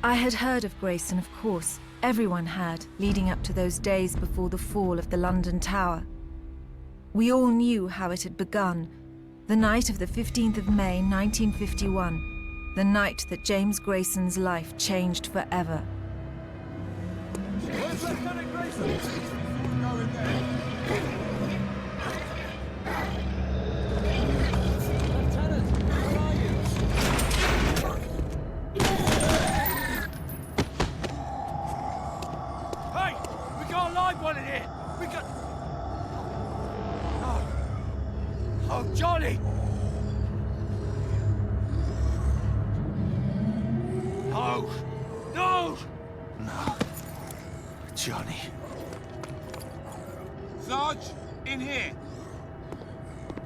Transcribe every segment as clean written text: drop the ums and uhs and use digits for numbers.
I had heard of Grayson, of course. Everyone had, leading up to those days before the fall of the London Tower. We all knew how it had begun, the night of the 15th of May, 1951, the night that James Grayson's life changed forever. Where's Lieutenant Grayson? Go in there. Lieutenant, where are you? Hey! We got a live one in here! We got... Oh, Johnny! No! No! No. Johnny. Sarge, in here!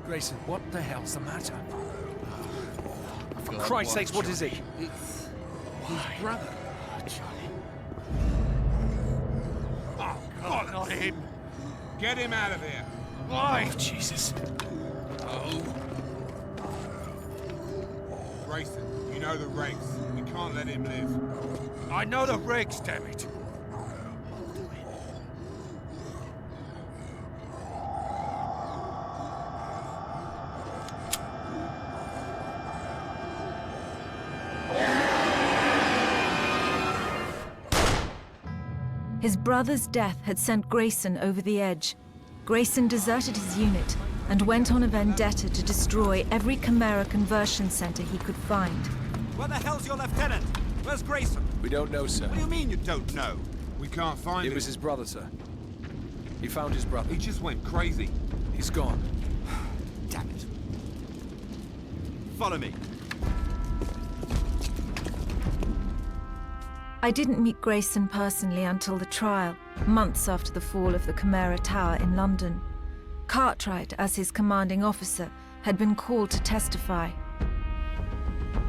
Grayson, what the hell's the matter? For God, Christ's why, sakes, what is he? It's... His brother. Johnny. Oh, God, not him! Get him out of here! Why? Oh, Jesus. Oh. Grayson, you know the regs. We can't let him live. I know the regs, damn it. His brother's death had sent Grayson over the edge. Grayson deserted his unit and went on a vendetta to destroy every Chimera conversion center he could find. Where the hell's your lieutenant? Where's Grayson? We don't know, sir. What do you mean you don't know? We can't find him. It was his brother, sir. He found his brother. He just went crazy. He's gone. Damn it. Follow me. I didn't meet Grayson personally until the trial, months after the fall of the Chimera Tower in London. Cartwright, as his commanding officer, had been called to testify.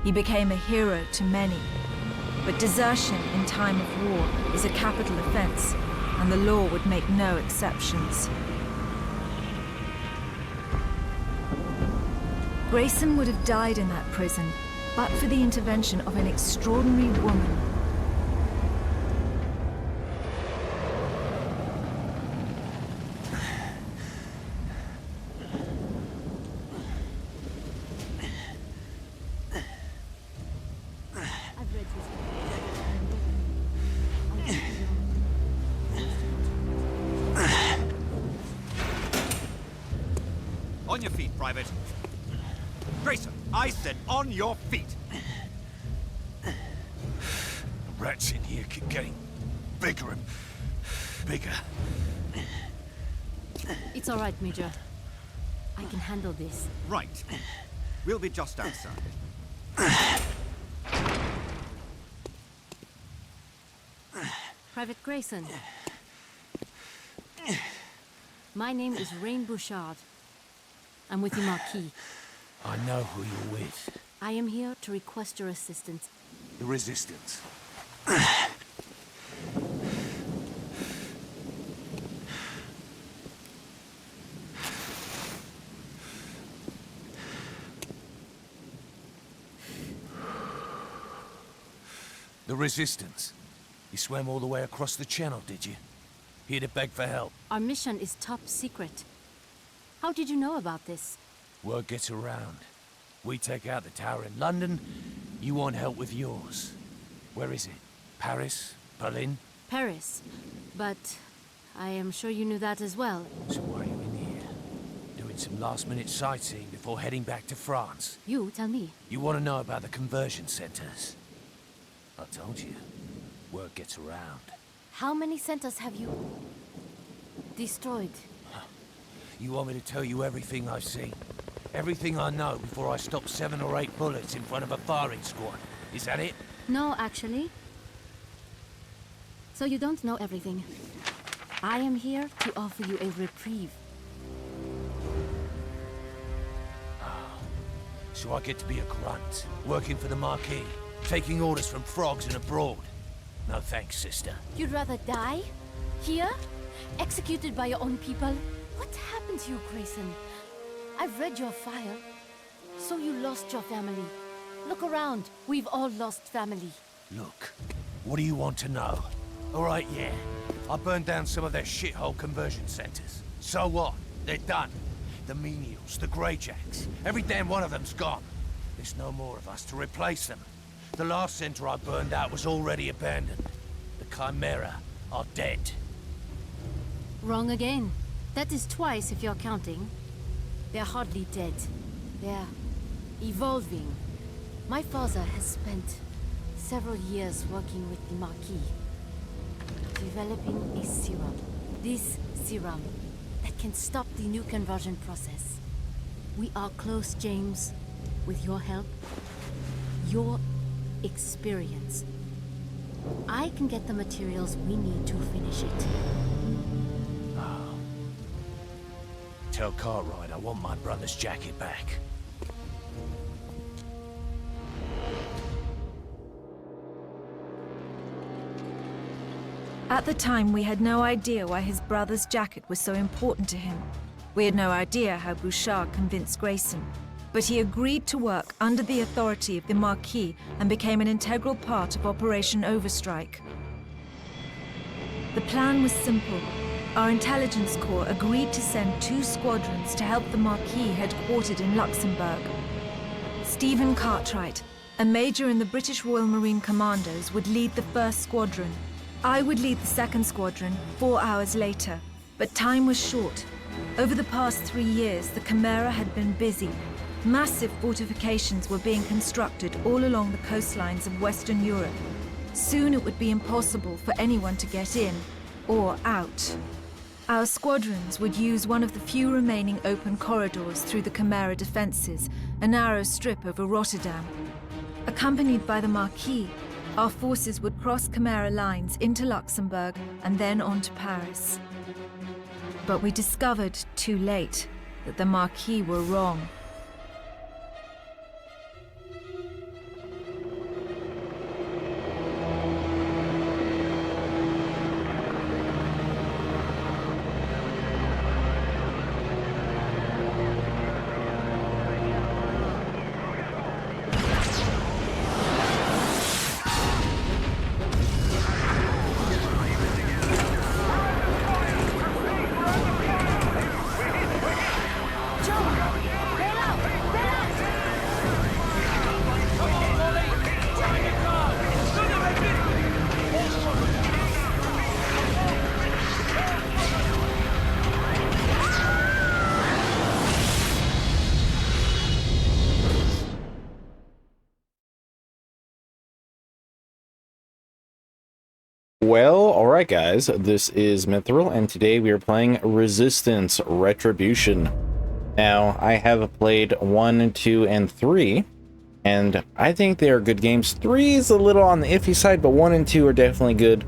He became a hero to many, but desertion in time of war is a capital offense, and the law would make no exceptions. Grayson would have died in that prison, but for the intervention of an extraordinary woman. On your feet, Private. Grayson, I said on your feet. The rats in here keep getting bigger and bigger. It's all right, Major. I can handle this. Right. We'll be just outside. Private Grayson. My name is Rain Bouchard. I'm with the Maquis. I know who you're with. I am here to request your assistance. The Resistance. The Resistance. You swam all the way across the channel, did you? Here to beg for help. Our mission is top secret. How did you know about this? Word gets around. We take out the tower in London, you want help with yours. Where is it? Paris? Berlin? Paris. But I am sure you knew that as well. So why are you in here? Doing some last-minute sightseeing before heading back to France? You tell me. You want to know about the conversion centers? I told you. Word gets around. How many centers have you destroyed? You want me to tell you everything I've seen? Everything I know before I stop 7 or 8 bullets in front of a firing squad? Is that it? No, actually. So you don't know everything. I am here to offer you a reprieve. So I get to be a grunt, working for the Maquis, taking orders from frogs and abroad. No thanks, sister. You'd rather die? Here? Executed by your own people? What happened to you, Grayson? I've read your file. So you lost your family. Look around. We've all lost family. Look, What do you want to know? All right, yeah. I burned down some of their shithole conversion centers. So what? They're done. The menials, the greyjacks, every damn one of them's gone. There's no more of us to replace them. The last center I burned out was already abandoned. The Chimera are dead. Wrong again. That is twice if you're counting. They're hardly dead. They're evolving. My father has spent several years working with the Maquis, developing a serum. This serum that can stop the new conversion process. We are close, James. With your help, your experience, I can get the materials we need to finish it. Tell Cartwright I want my brother's jacket back. At the time, we had no idea why his brother's jacket was so important to him. We had no idea how Bouchard convinced Grayson. But he agreed to work under the authority of the Maquis and became an integral part of Operation Overstrike. The plan was simple. Our intelligence corps agreed to send 2 squadrons to help the Maquis headquartered in Luxembourg. Stephen Cartwright, a major in the British Royal Marine Commandos, would lead the 1st squadron. I would lead the 2nd squadron 4 hours later, but time was short. Over the past 3 years, the Chimera had been busy. Massive fortifications were being constructed all along the coastlines of Western Europe. Soon it would be impossible for anyone to get in or out. Our squadrons would use one of the few remaining open corridors through the Chimera defenses, a narrow strip over Rotterdam. Accompanied by the Maquis, our forces would cross Chimera lines into Luxembourg and then on to Paris. But we discovered too late that the Maquis were wrong. Well, alright guys, this is Mithril, and today we are playing Resistance Retribution. Now, I have played 1, 2, and 3, and I think they are good games. 3 is a little on the iffy side, but 1 and 2 are definitely good.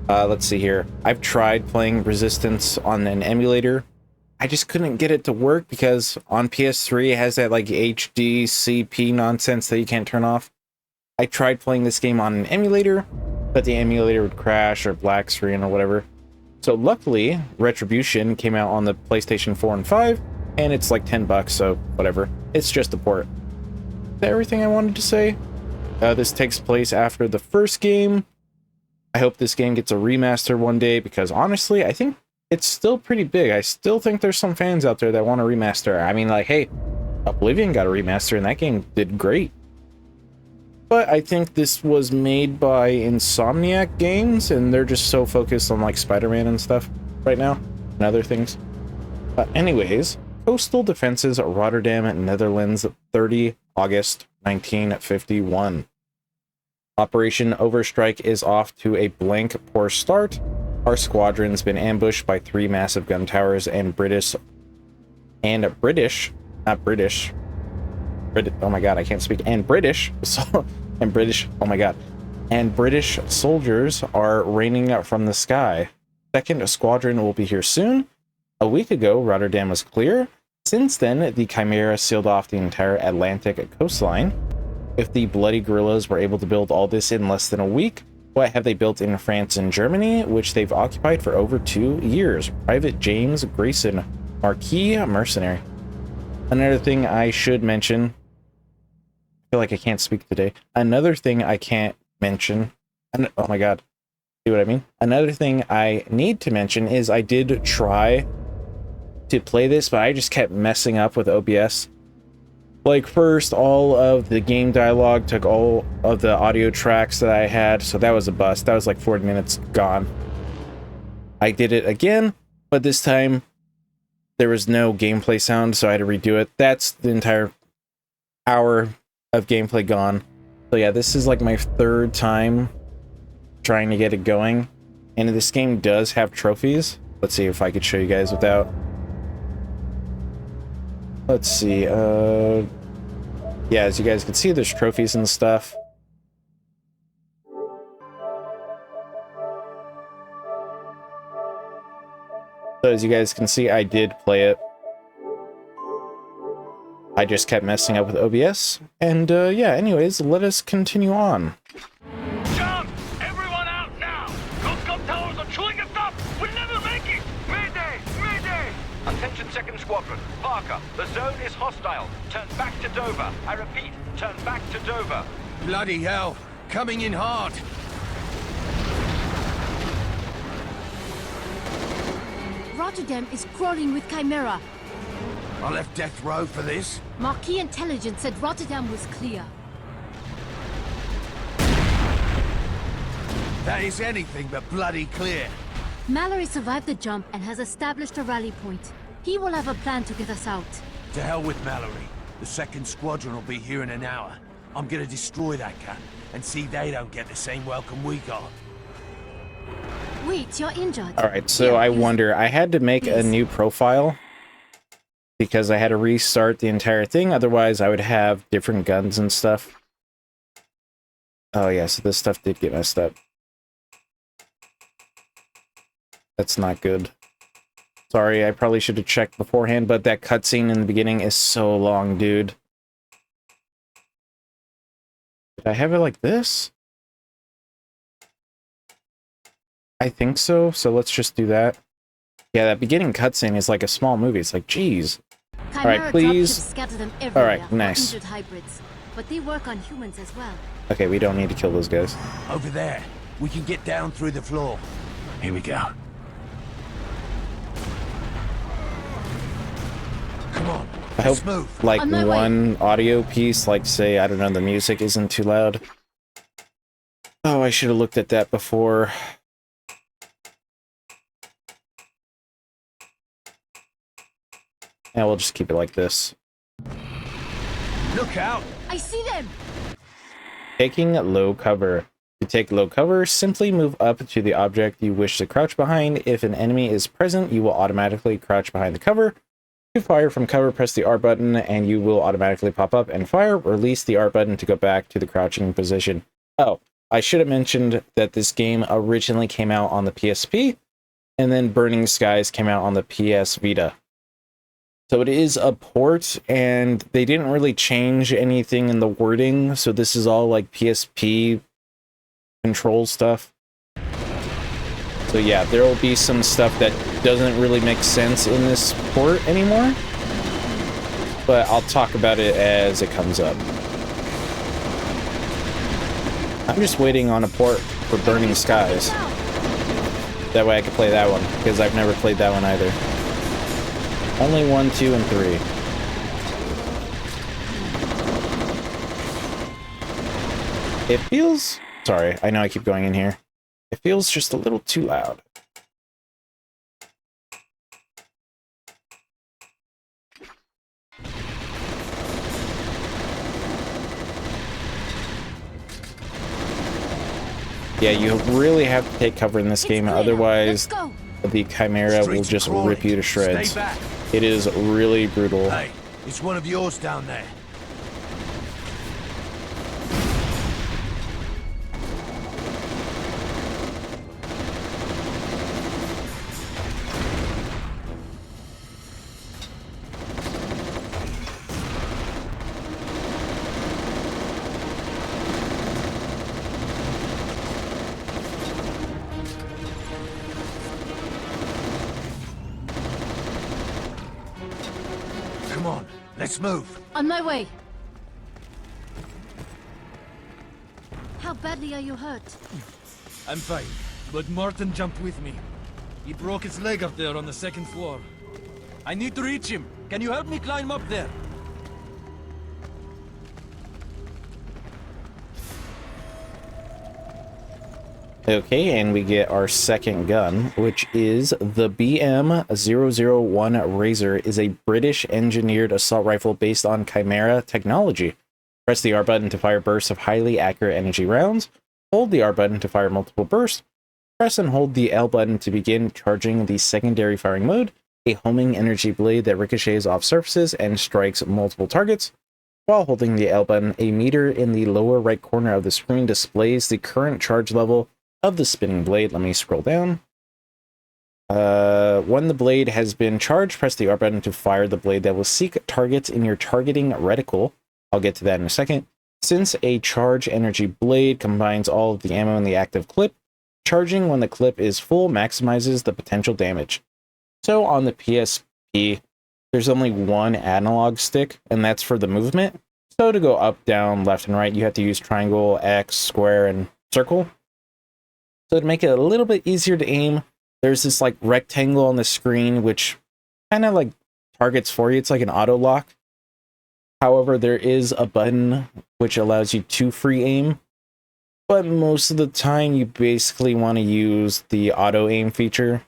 Let's see here. I've tried playing Resistance on an emulator. I just couldn't get it to work because on PS3 it has that like HD CP nonsense that you can't turn off. I tried playing this game on an emulator, but the emulator would crash or black screen or whatever. So luckily, Retribution came out on the PlayStation 4 and 5, and it's like $10, so whatever. It's just a port. Is that everything I wanted to say? This takes place after the first game. I hope this game gets a remaster one day, because honestly, I think it's still pretty big. I still think there's some fans out there that want a remaster. I mean, like, hey, Oblivion got a remaster, and that game did great. But I think this was made by Insomniac Games, and they're just so focused on like Spider-Man and stuff right now, and other things. But anyways, Coastal Defenses, Rotterdam, Netherlands, 30 August 1951. Operation Overstrike is off to a blank poor start. Our squadron's been ambushed by 3 massive gun towers and oh my god, I can't speak. And British soldiers are raining out from the sky. 2nd Squadron will be here soon. A week ago, Rotterdam was clear. Since then, the Chimera sealed off the entire Atlantic coastline. If the bloody guerrillas were able to build all this in less than a week, what have they built in France and Germany, which they've occupied for over 2 years? Private James Grayson, Maquis mercenary. Another thing I should mention, I feel like I can't speak today. Another thing I can't mention And, oh my god. See what I mean? Another thing I need to mention is I did try to play this, but I just kept messing up with OBS. Like, first, all of the game dialogue took all of the audio tracks that I had, so that was a bust. That was like 40 minutes gone. I did it again, but this time there was no gameplay sound, so I had to redo it. That's the entire hour of gameplay gone. So yeah, this is like my third time trying to get it going. And this game does have trophies. Let's see if I could show you guys without... Let's see, yeah, as you guys can see, there's trophies and stuff. So as you guys can see, I did play it. I just kept messing up with OBS. And, yeah, anyways, let us continue on. Jump! Everyone out now! Those gun towers are chewing us up! We'll never make it! Mayday! Mayday! Attention 2nd Squadron. Parker, the zone is hostile. Turn back to Dover. I repeat, turn back to Dover. Bloody hell. Coming in hard. Rotterdam is crawling with Chimera. I left death row for this. Maquis intelligence said Rotterdam was clear. That is anything but bloody clear. Mallory survived the jump and has established a rally point. He will have a plan to get us out. To hell with Mallory. The 2nd Squadron will be here in an hour. I'm gonna destroy that cat and see they don't get the same welcome we got. Wait, you're injured. Alright, so I wonder, I had to make a new profile because I had to restart the entire thing, otherwise I would have different guns and stuff. Oh yeah, so this stuff did get messed up. That's not good. Sorry, I probably should have checked beforehand, but that cutscene in the beginning is so long, dude. Did I have it like this? I think so, so let's just do that. Yeah, that beginning cutscene is like a small movie. It's like, geez. Alright, please. Alright, nice. Hybrids, but they work on humans as well. Okay, we don't need to kill those guys. Over there. We can get down through the floor. Here we go. Come on. I hope, like, one audio piece, like, say, I don't know, the music isn't too loud. Oh, I should have looked at that before. Yeah, we'll just keep it like this. Look out! I see them! Taking low cover. To take low cover, simply move up to the object you wish to crouch behind. If an enemy is present, you will automatically crouch behind the cover. To fire from cover, press the R button and you will automatically pop up and fire. Release the R button to go back to the crouching position. Oh, I should have mentioned that this game originally came out on the PSP, and then Burning Skies came out on the PS Vita. So it is a port, and they didn't really change anything in the wording, so this is all like PSP control stuff. So yeah, there will be some stuff that doesn't really make sense in this port anymore, but I'll talk about it as it comes up. I'm just waiting on a port for Burning Skies. That way I can play that one, because I've never played that one either. Only 1, 2, and 3. It feels... Sorry, I know I keep going in here. It feels just a little too loud. Yeah, you really have to take cover in this game, otherwise the Chimera will just rip you to shreds. It is really brutal. Hey, it's one of yours down there. Come on, let's move. On my way. How badly are you hurt? I'm fine, but Martin jumped with me. He broke his leg up there on the second floor. I need to reach him. Can you help me climb up there? Okay, and we get our second gun, which is the BM-001 Razor. Is a British engineered assault rifle based on Chimera technology. Press the R button to fire bursts of highly accurate energy rounds. Hold the R button to fire multiple bursts. Press and hold the L button to begin charging the secondary firing mode, a homing energy blade that ricochets off surfaces and strikes multiple targets. While holding the L button, a meter in the lower right corner of the screen displays the current charge level of the spinning blade. Let me scroll down. When the blade has been charged, press the R button to fire the blade that will seek targets in your targeting reticle. I'll get to that in a second. Since a charge energy blade combines all of the ammo in the active clip, charging when the clip is full maximizes the potential damage. So on the PSP, there's only one analog stick, and that's for the movement. So to go up, down, left, and right, you have to use triangle, X, square, and circle. So to make it a little bit easier to aim, there's this like rectangle on the screen, which kind of like targets for you. It's like an auto lock. However, there is a button which allows you to free aim. But most of the time, you basically want to use the auto aim feature.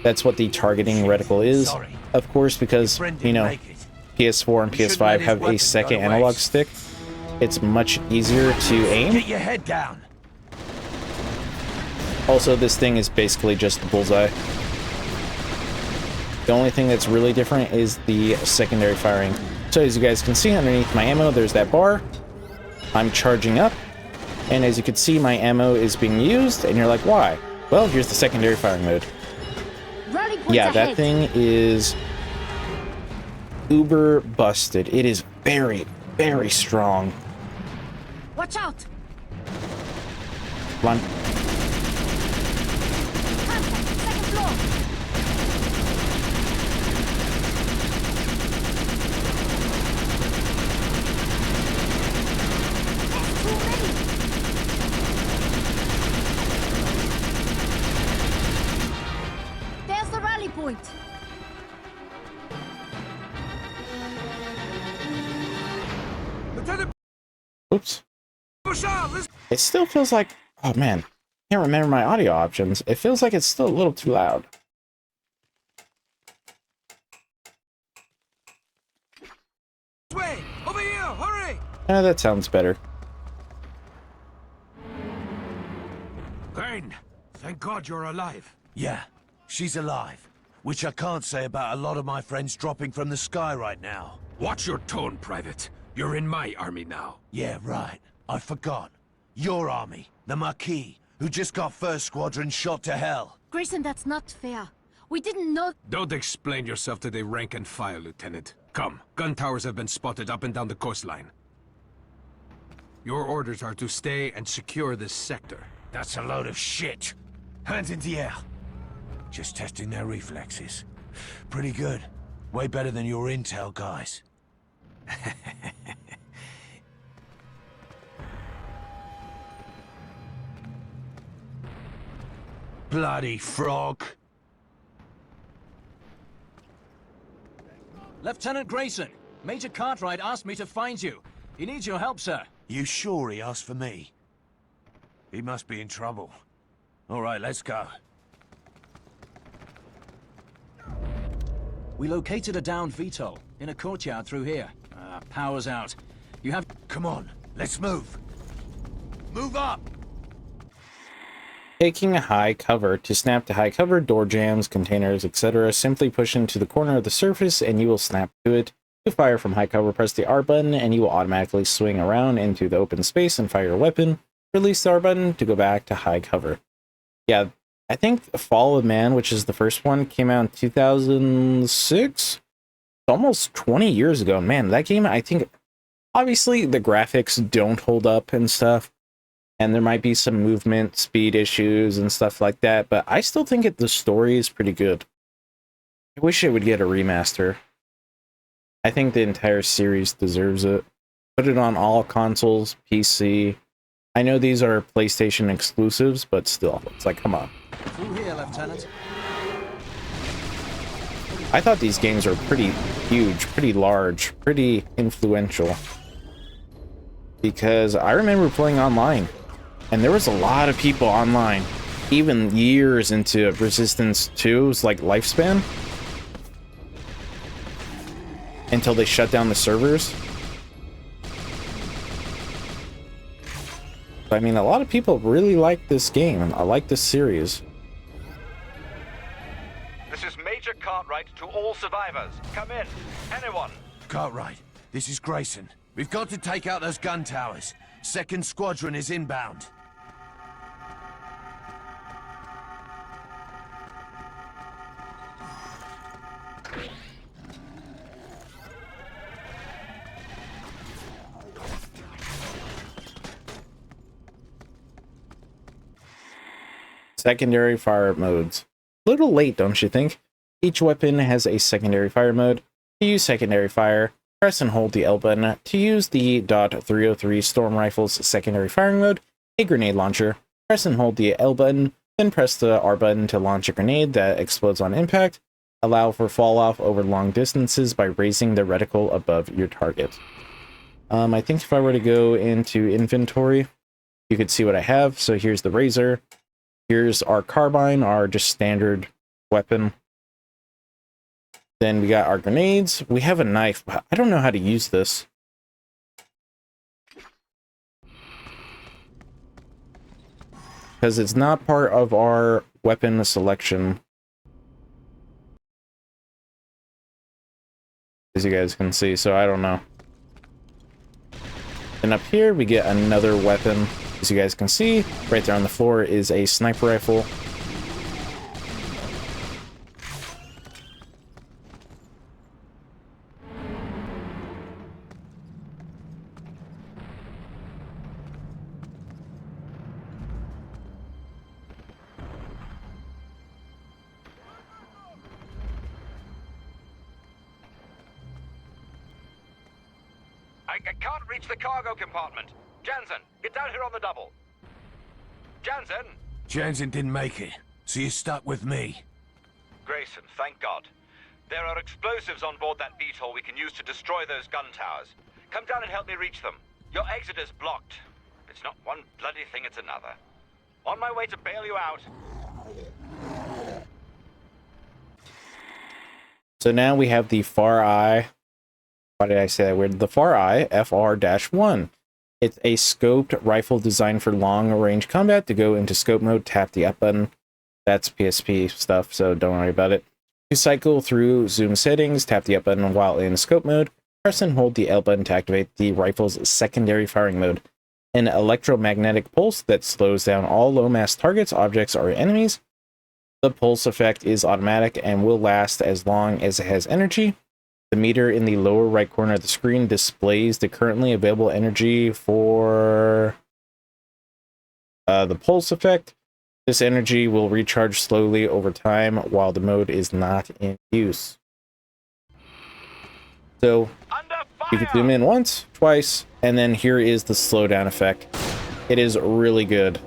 That's what the targeting reticle is. Of course, because, you know, PS4 and PS5 have a second analog stick, it's much easier to aim. Get your head down. Also, this thing is basically just the bullseye. The only thing that's really different is the secondary firing. So as you guys can see underneath my ammo, there's that bar. I'm charging up. And as you can see, my ammo is being used. And you're like, why? Well, here's the secondary firing mode. Yeah, that thing is uber busted. It is very, very strong. Watch out! Come on. Second floor! Too many! There's the rally point! Oops. It still feels like, oh man, can't remember my audio options. It feels like it's still a little too loud. Way! Over here! Hurry! That sounds better. Rain! Thank God you're alive. Yeah, she's alive. Which I can't say about a lot of my friends dropping from the sky right now. Watch your tone, Private. You're in my army now. Yeah, right. I forgot. Your army, the Maquis, who just got First Squadron shot to hell. Grayson, that's not fair. We didn't know... Don't explain yourself to the rank and file, Lieutenant. Come, gun towers have been spotted up and down the coastline. Your orders are to stay and secure this sector. That's a load of shit. Hands in the air. Just testing their reflexes. Pretty good. Way better than your intel guys. Bloody frog. Lieutenant Grayson, Major Cartwright asked me to find you. He needs your help, sir. You sure he asked for me? He must be in trouble. All right, let's go. We located a downed VTOL in a courtyard through here. Power's out. You have... Come on, let's move. Move up! Taking high cover. To snap to high cover, door jams, containers, etc. Simply push into the corner of the surface and you will snap to it. To fire from high cover, press the R button and you will automatically swing around into the open space and fire your weapon. Release the R button to go back to high cover. Yeah, I think Fall of Man, which is the first one, came out in 2006? Almost 20 years ago. Man, that game, I think, obviously the graphics don't hold up and stuff. And there might be some movement speed issues and stuff like that, but I still think the story is pretty good. I wish it would get a remaster. I think the entire series deserves it. Put it on all consoles, PC, I know these are PlayStation exclusives, but still, it's like, come on. Through here, Lieutenant. I thought these games were pretty huge, pretty large, pretty influential. Because I remember playing online, and there was a lot of people online, even years into Resistance 2's like lifespan, until they shut down the servers. I mean, a lot of people really like this game, and I like this series. This is Major Cartwright to all survivors. Come in. Anyone. Cartwright, this is Grayson. We've got to take out those gun towers. Second squadron is inbound. Secondary fire modes. Little late, don't you think? Each weapon has a secondary fire mode. To use secondary fire, press and hold the L button. To use the .303 Storm Rifle's secondary firing mode, a grenade launcher, press and hold the L button, then press the R button to launch a grenade that explodes on impact. Allow for fall off over long distances by raising the reticle above your target. I think if I were to go into inventory, you could see what I have. So here's the Razor. Here's our carbine, our just standard weapon. Then we got our grenades. We have a knife, but I don't know how to use this. Because it's not part of our weapon selection. As you guys can see, so I don't know. And up here we get another weapon. As you guys can see, right there on the floor is a sniper rifle. I can't reach the cargo compartment. Jansen, get down here on the double. Jansen? Jansen didn't make it, so you're stuck with me. Grayson, thank God. There are explosives on board that VTOL we can use to destroy those gun towers. Come down and help me reach them. Your exit is blocked. It's not one bloody thing, it's another. On my way to bail you out. So now we have the Far Eye. Why did I say that weird? The Far Eye FR-1. It's a scoped rifle designed for long-range combat. To go into scope mode, tap the up button. That's PSP stuff, so don't worry about it. To cycle through zoom settings, tap the up button while in scope mode. Press and hold the L button to activate the rifle's secondary firing mode. An electromagnetic pulse that slows down all low-mass targets, objects, or enemies. The pulse effect is automatic and will last as long as it has energy. The meter in the lower right corner of the screen displays the currently available energy for the pulse effect. This energy will recharge slowly over time while the mode is not in use. So you can zoom in once, twice, and then here is the slowdown effect. It is really good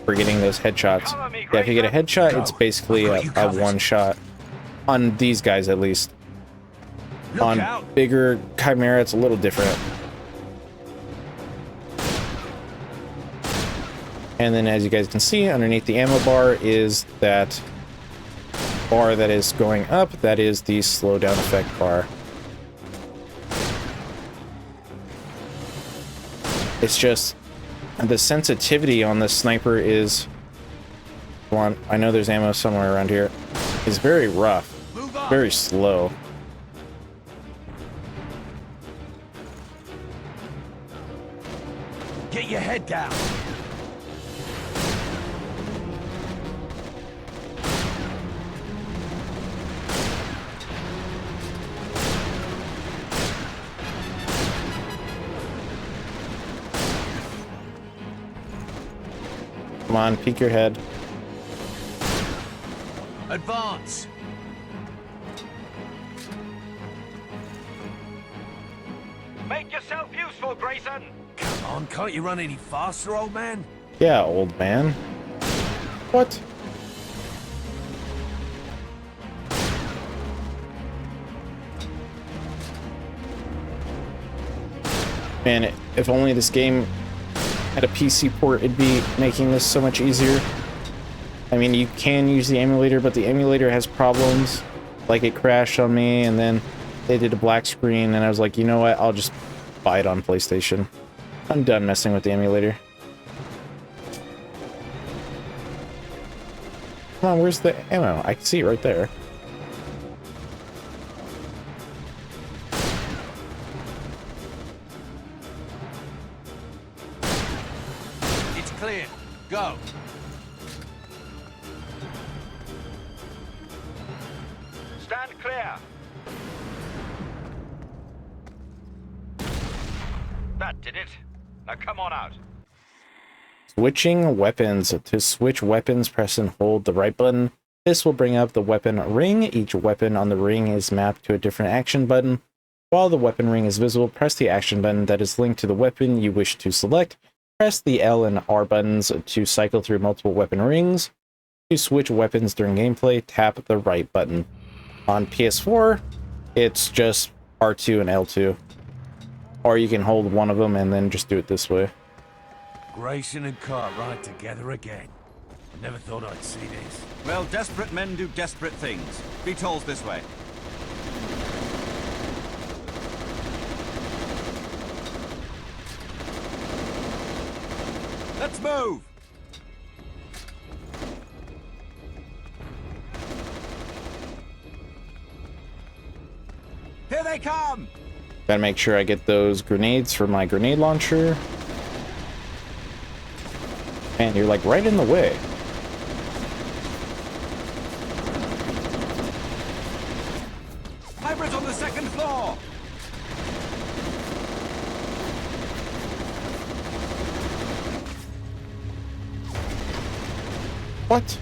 for getting those headshots. Yeah, if you get a headshot, it's basically a one shot. On these guys, at least. On bigger Chimera, it's a little different. And then, as you guys can see, underneath the ammo bar is that bar that is going up. That is the slowdown effect bar. It's just the sensitivity on the sniper is... Come on, I know there's ammo somewhere around here. It's very rough, very slow. Get your head down. Come on, peek your head. Advance. Make yourself useful, Grayson. Come on, can't you run any faster, old man? Yeah, old man. What? Man, if only this game had a PC port, it'd be making this so much easier. I mean, you can use the emulator, but the emulator has problems. Like, it crashed on me, and then they did a black screen, and I was like, you know what, I'll just buy it on PlayStation. I'm done messing with the emulator. Come on, where's the ammo? I can see it right there. It's clear. Go. Stand clear. That did it. Now come on out. Switching weapons. To switch weapons, press and hold the right button. This will bring up the weapon ring. Each weapon on the ring is mapped to a different action button. While the weapon ring is visible, press the action button that is linked to the weapon you wish to select. Press the L and R buttons to cycle through multiple weapon rings. To switch weapons during gameplay, tap the right button. On PS4, it's just R2 and L2. Or you can hold one of them and then just do it this way. Grayson and Cartwright together again. Never thought I'd see this. Well, desperate men do desperate things. VTOL's this way. Let's move! Here they come! Gotta make sure I get those grenades for my grenade launcher. Man, you're like right in the way. Hybrids on the second floor! What?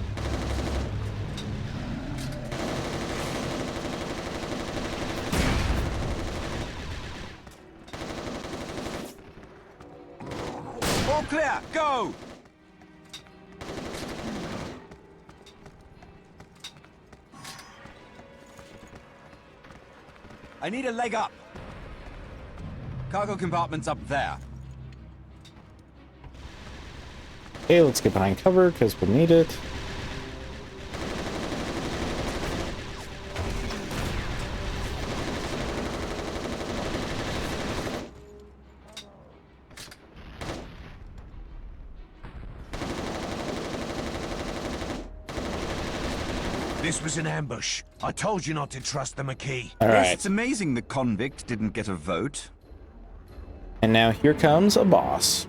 All clear, go! I need a leg up. Cargo compartment's up there. Okay, let's get behind cover because we'll need it. This was an ambush. I told you not to trust the Maquis. All Yes, right. it's amazing the convict didn't get a vote. And now here comes a boss.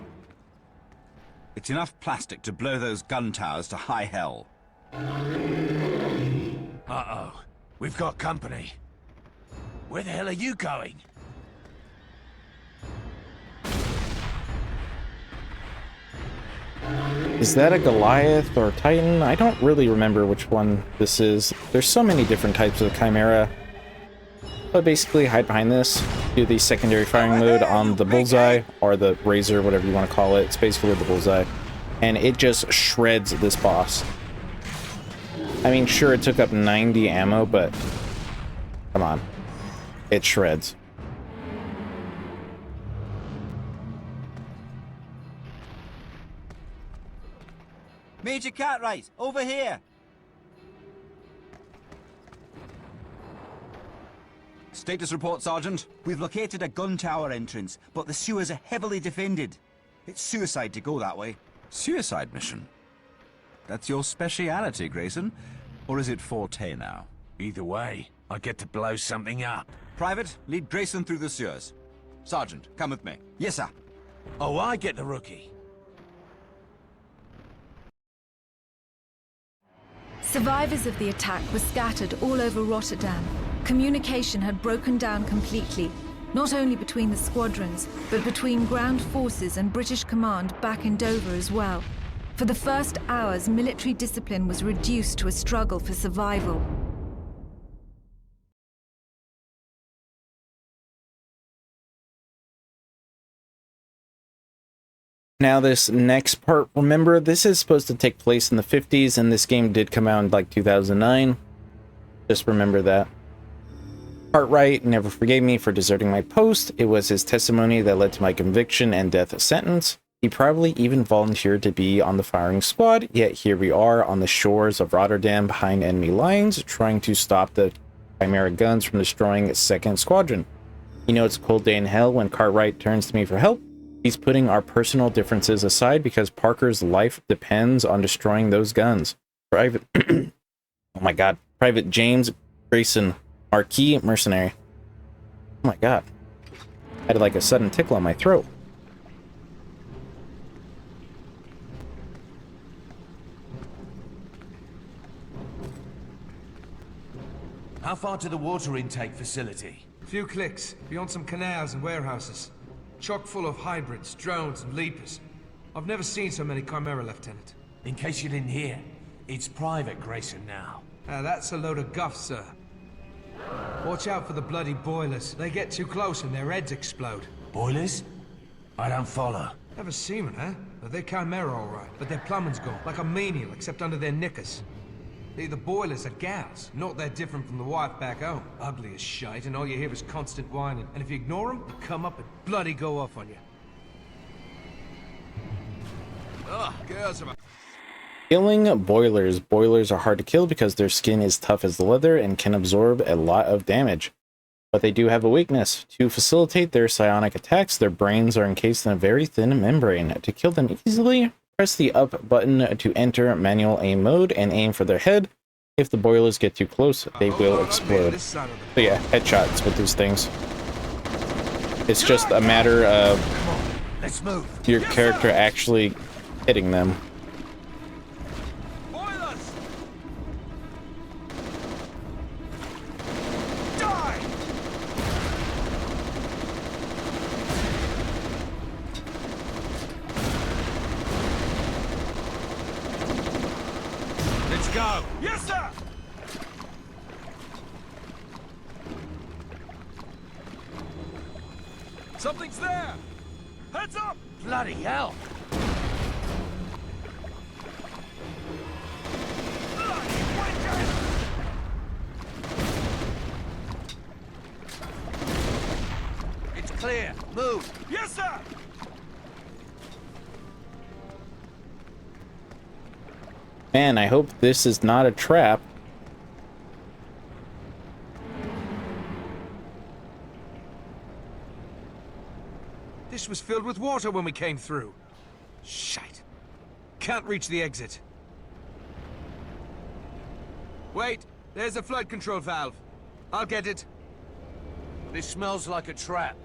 It's enough plastic to blow those gun towers to high hell. Uh-oh. We've got company. Where the hell are you going? Is that a Goliath or Titan? I don't really remember which one this is. There's so many different types of Chimera. But basically, hide behind this. Do the secondary firing mode on the bullseye, or the razor, whatever you want to call it. It's basically the bullseye. And it just shreds this boss. I mean, sure, it took up 90 ammo, but come on. It shreds. Major Cartwright, over here! Status report, Sergeant. We've located a gun tower entrance, but the sewers are heavily defended. It's suicide to go that way. Suicide mission? That's your speciality, Grayson? Or is it forte now? Either way, I get to blow something up. Private, lead Grayson through the sewers. Sergeant, come with me. Yes, sir. Oh, I get the rookie. Survivors of the attack were scattered all over Rotterdam. Communication had broken down completely, not only between the squadrons, but between ground forces and British command back in Dover as well. For the first hours, military discipline was reduced to a struggle for survival. Now this next part, remember, this is supposed to take place in the 50s, and this game did come out in like 2009. Just remember that. Cartwright never forgave me for deserting my post. It was his testimony that led to my conviction and death sentence. He probably even volunteered to be on the firing squad, yet here we are on the shores of Rotterdam behind enemy lines, trying to stop the Chimera guns from destroying 2nd Squadron. You know, it's a cold day in hell when Cartwright turns to me for help. He's putting our personal differences aside because Parker's life depends on destroying those guns. Private... oh my god. Private James Grayson, Maquis mercenary. Oh my god. I had like a sudden tickle on my throat. How far to the water intake facility? Few clicks, beyond some canals and warehouses. Chock full of hybrids, drones, and leapers. I've never seen so many Chimera, Lieutenant. In case you didn't hear, it's Private Grayson now. That's a load of guff, sir. Watch out for the bloody boilers. They get too close and their heads explode. Boilers? I don't follow. Never seen one, huh? They're Chimera, all right, but their plumbing's gone, like a menial, except under their knickers. The boilers are gals, not that different from the wife back home. Ugly as shite, and all you hear is constant whining. And if you ignore them, they come up and bloody go off on you. Ugh, girls are... Killing boilers. Boilers are hard to kill because their skin is tough as leather and can absorb a lot of damage. But they do have a weakness. To facilitate their psionic attacks, their brains are encased in a very thin membrane. To kill them easily, press the up button to enter manual aim mode and aim for their head. If the boilers get too close, they will explode. So yeah, headshots with these things. It's just a matter of your character actually hitting them. Go! Yes, sir! Something's there! Heads up! Bloody hell! It's clear. Move! Yes, sir! Man, I hope this is not a trap. This was filled with water when we came through. Shite. Can't reach the exit. Wait, there's a flood control valve. I'll get it. This smells like a trap.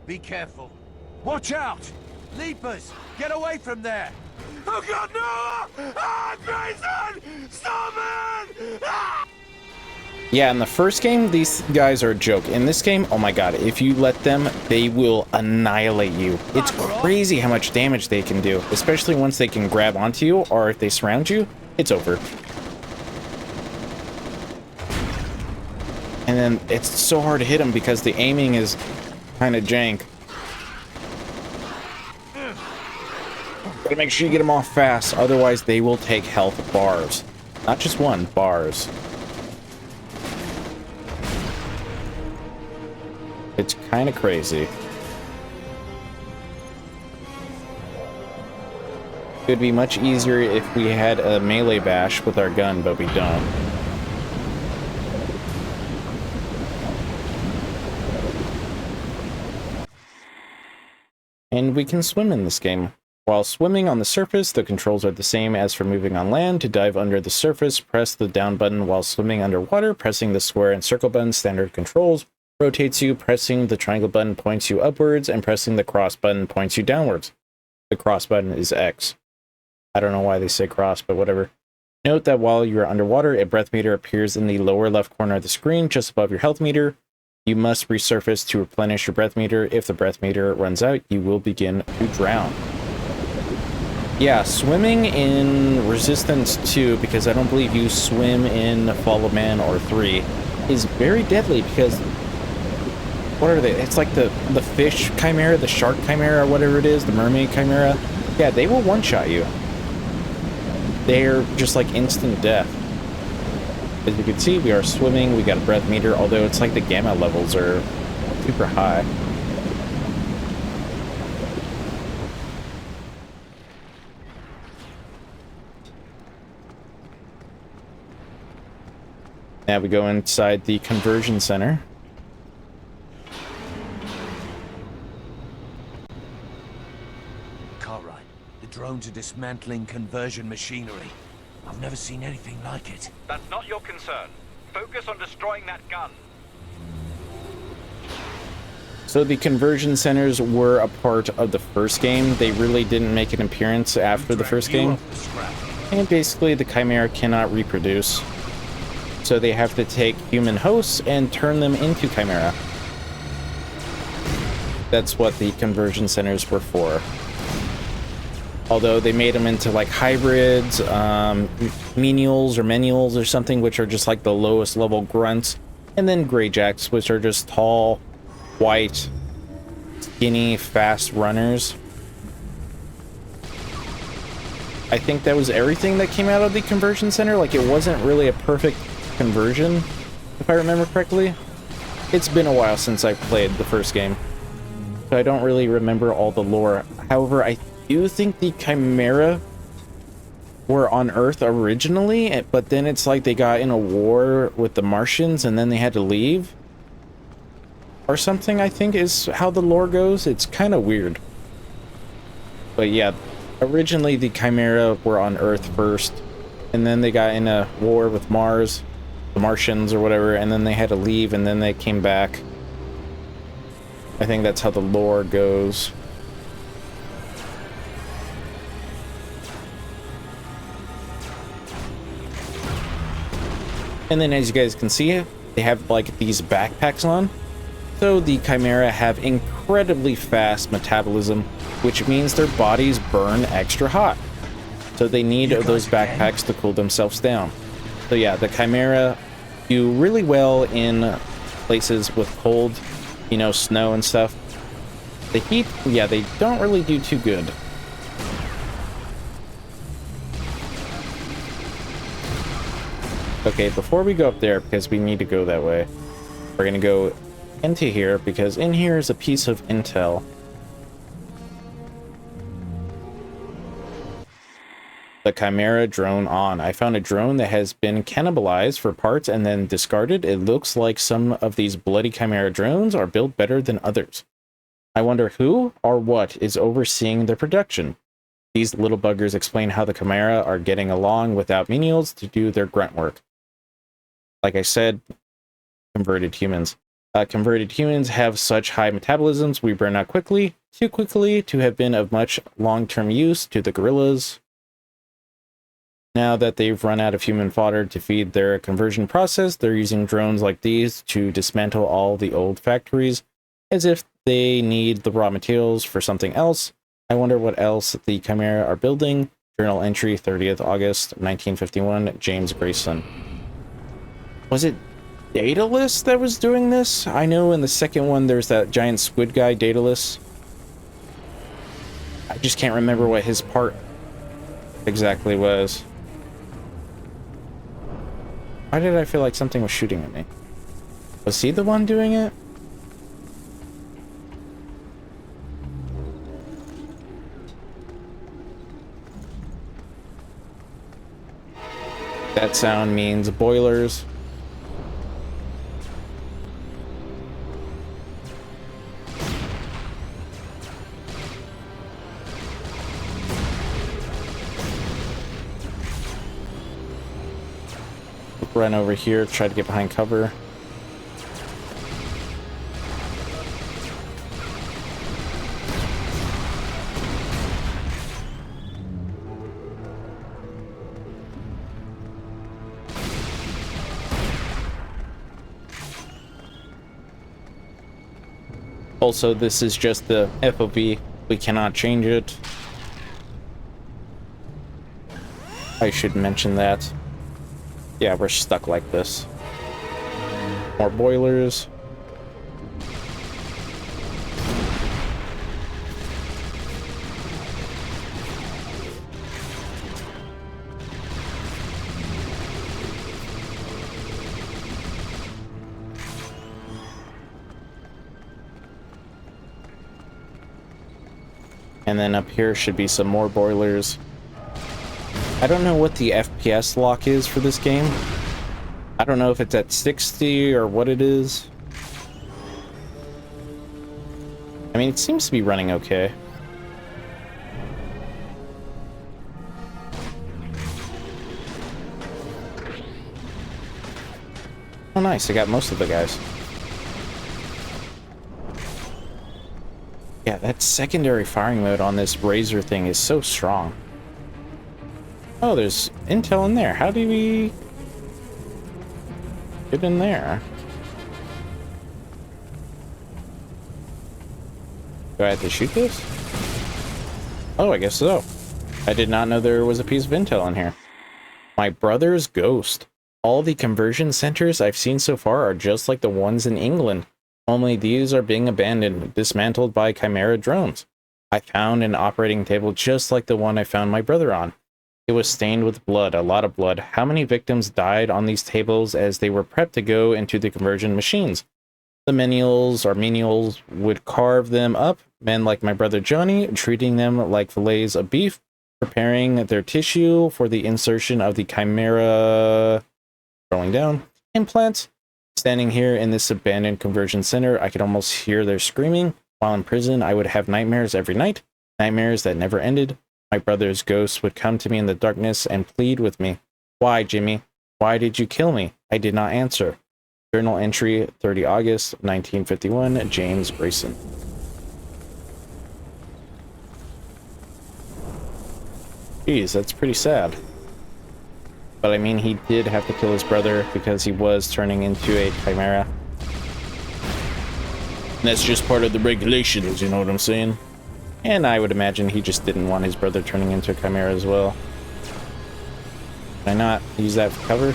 Be careful. Watch out! Leapers! Get away from there! Oh god, no! Ah, Grayson! Stop it! Ah! Yeah, in the first game, these guys are a joke. In this game, oh my god, if you let them, they will annihilate you. It's crazy how much damage they can do, especially once they can grab onto you, or if they surround you, it's over. And then it's so hard to hit them because the aiming is kind of jank. Gotta make sure you get them off fast, otherwise they will take health bars. Not just one, bars. It's kind of crazy. It would be much easier if we had a melee bash with our gun, but we don't. And we can swim in this game. While swimming on the surface, the controls are the same as for moving on land. To dive under the surface, press the down button while swimming underwater. Pressing the square and circle button, standard controls, rotates you. Pressing the triangle button points you upwards, and pressing the cross button points you downwards. The cross button is X. I don't know why they say cross, but whatever. Note that while you are underwater, a breath meter appears in the lower left corner of the screen, just above your health meter. You must resurface to replenish your breath meter. If the breath meter runs out, you will begin to drown. Yeah, swimming in Resistance 2, because I don't believe you swim in Fall of Man or 3, is very deadly because... What are they? It's like the fish chimera, the shark chimera, or whatever it is, the mermaid chimera. Yeah, they will one-shot you. They're just like instant death. As you can see, we are swimming, we got a breath meter, although it's like the gamma levels are super high. Now we go inside the conversion center. Cartwright, the drones are dismantling conversion machinery. I've never seen anything like it. That's not your concern. Focus on destroying that gun. So the conversion centers were a part of the first game. They really didn't make an appearance after the first game. And basically the Chimera cannot reproduce. So they have to take human hosts and turn them into Chimera. That's what the conversion centers were for. Although they made them into like hybrids, menials or menuals or something, which are just like the lowest level grunts. And then greyjacks, which are just tall, white, skinny, fast runners. I think that was everything that came out of the conversion center. Like, it wasn't really a perfect conversion, if I remember correctly. It's been a while since I played the first game, so I don't really remember all the lore. However, I do think the Chimera were on Earth originally, but then it's like they got in a war with the Martians and then they had to leave. Or something, I think, is how the lore goes. It's kind of weird. But yeah, originally the Chimera were on Earth first, and then they got in a war with Mars, the Martians or whatever, and then they had to leave, and then they came back. I think that's how the lore goes. And then, as you guys can see, they have like these backpacks on. So the Chimera have incredibly fast metabolism, which means their bodies burn extra hot. So they need those backpacks to cool themselves down. So yeah, the Chimera do really well in places with cold, you know, snow and stuff. The heat, yeah, they don't really do too good. Okay, before we go up there, because we need to go that way, we're gonna go into here, because in here is a piece of intel. The Chimera drone on. I found a drone that has been cannibalized for parts and then discarded. It looks like some of these bloody Chimera drones are built better than others. I wonder who or what is overseeing their production. These little buggers explain how the Chimera are getting along without menials to do their grunt work. Like I said, converted humans. Converted humans have such high metabolisms, we burn out quickly, too quickly to have been of much long-term use to the gorillas. Now that they've run out of human fodder to feed their conversion process, they're using drones like these to dismantle all the old factories, as if they need the raw materials for something else. I wonder what else the Chimera are building. Journal entry, 30th August, 1951, James Grayson. Was it Daedalus that was doing this? I know in the second one there's that giant squid guy, Daedalus. I just can't remember what his part exactly was. Why did I feel like something was shooting at me? Was he the one doing it? That sound means boilers. Run over here, try to get behind cover. Also, this is just the FOV. We cannot change it. I should mention that. Yeah, we're stuck like this. More boilers. And then up here should be some more boilers. I don't know what the FPS lock is for this game. I don't know if it's at 60 or what it is. I mean, it seems to be running okay. Oh, nice. I got most of the guys. Yeah, that secondary firing mode on this Razor thing is so strong. Oh, there's intel in there. How do we get in there? Do I have to shoot this? Oh, I guess so. I did not know there was a piece of intel in here. My brother's ghost. All the conversion centers I've seen so far are just like the ones in England. Only these are being abandoned, dismantled by Chimera drones. I found an operating table just like the one I found my brother on. It was stained with blood, a lot of blood. How many victims died on these tables as they were prepped to go into the conversion machines? The menials would carve them up, men like my brother Johnny, treating them like fillets of beef, preparing their tissue for the insertion of the Chimera... Scrolling down. Implants. Standing here in this abandoned conversion center, I could almost hear their screaming. While in prison, I would have nightmares every night. Nightmares that never ended. My brother's ghost would come to me in the darkness and plead with me. Why, Jimmy? Why did you kill me? I did not answer. Journal entry, 30 August, 1951, James Grayson. Jeez, that's pretty sad. But I mean, he did have to kill his brother because he was turning into a Chimera. And that's just part of the regulations, you know what I'm saying? And I would imagine he just didn't want his brother turning into a Chimera as well. Can I not use that for cover?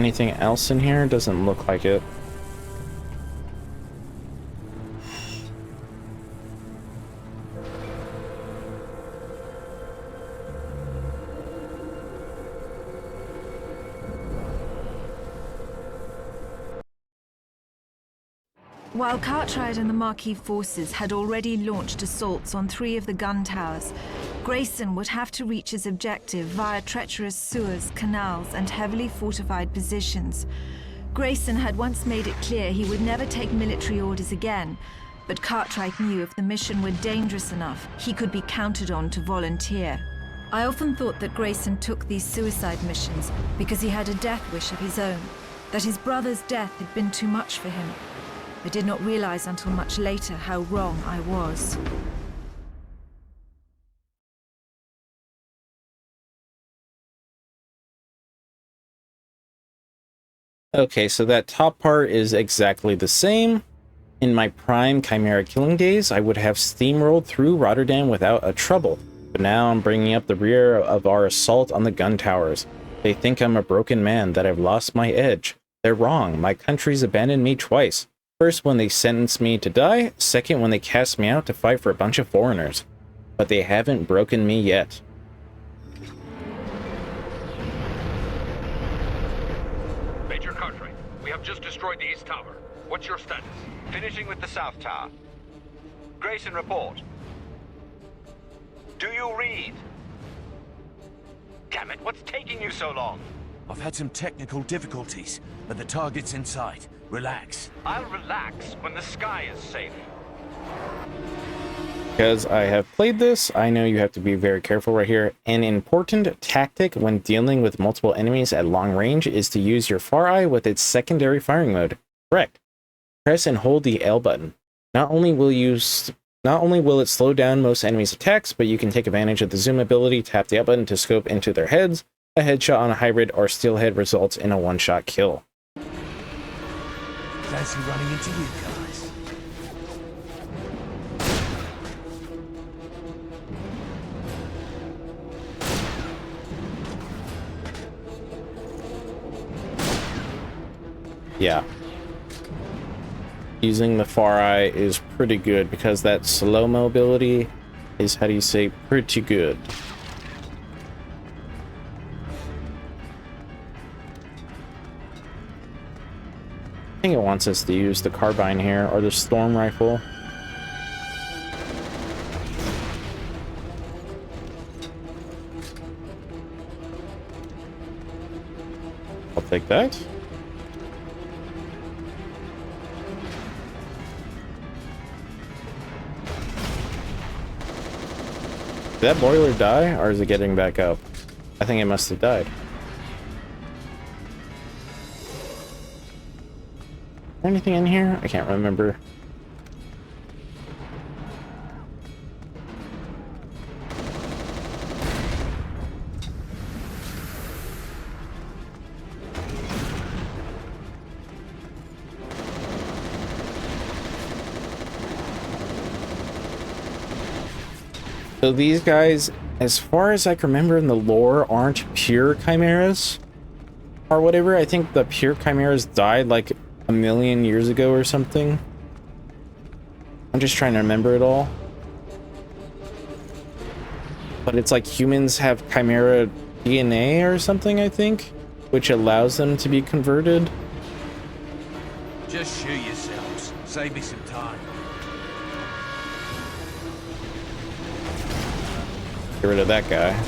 Anything else in here? Doesn't look like it. While Cartwright and the Maquis forces had already launched assaults on 3 of the gun towers, Grayson would have to reach his objective via treacherous sewers, canals, and heavily fortified positions. Grayson had once made it clear he would never take military orders again, but Cartwright knew if the mission were dangerous enough, he could be counted on to volunteer. I often thought that Grayson took these suicide missions because he had a death wish of his own, that his brother's death had been too much for him. I did not realize until much later how wrong I was. Okay, so that top part is exactly the same. In my prime Chimera killing days, I would have steamrolled through Rotterdam without a trouble. But now I'm bringing up the rear of our assault on the gun towers. They think I'm a broken man, that I've lost my edge. They're wrong. My country's abandoned me twice. First, when they sentenced me to die. Second, when they cast me out to fight for a bunch of foreigners. But they haven't broken me yet. Major Cartwright, we have just destroyed the East Tower. What's your status? Finishing with the South Tower. Grayson, report. Do you read? Damn it, what's taking you so long? I've had some technical difficulties, but the target's in sight. Relax. I'll relax when the sky is safe. Because I have played this, I know you have to be very careful right here. An important tactic when dealing with multiple enemies at long range is to use your far eye with its secondary firing mode. Correct. Press and hold the L button. Not only will it slow down most enemies' attacks, but you can take advantage of the zoom ability, tap the L button to scope into their heads. A headshot on a hybrid or steelhead results in a one-shot kill. Fancy running into you guys. Yeah. Using the far eye is pretty good because that slow mobility is, how do you say, pretty good. think it wants us to use the carbine here, or the storm rifle. I'll take that. Did that boiler die, or is it getting back up? I think it must have died. Is there anything in here? I can't remember. So these guys, as far as I can remember in the lore, aren't pure chimeras or whatever. I think the pure chimeras died like a million years ago or something. I'm just trying to remember it all. But it's like humans have chimera DNA or something, I think, which allows them to be converted. Just shoot yourselves. Save me some time. Get rid of that guy.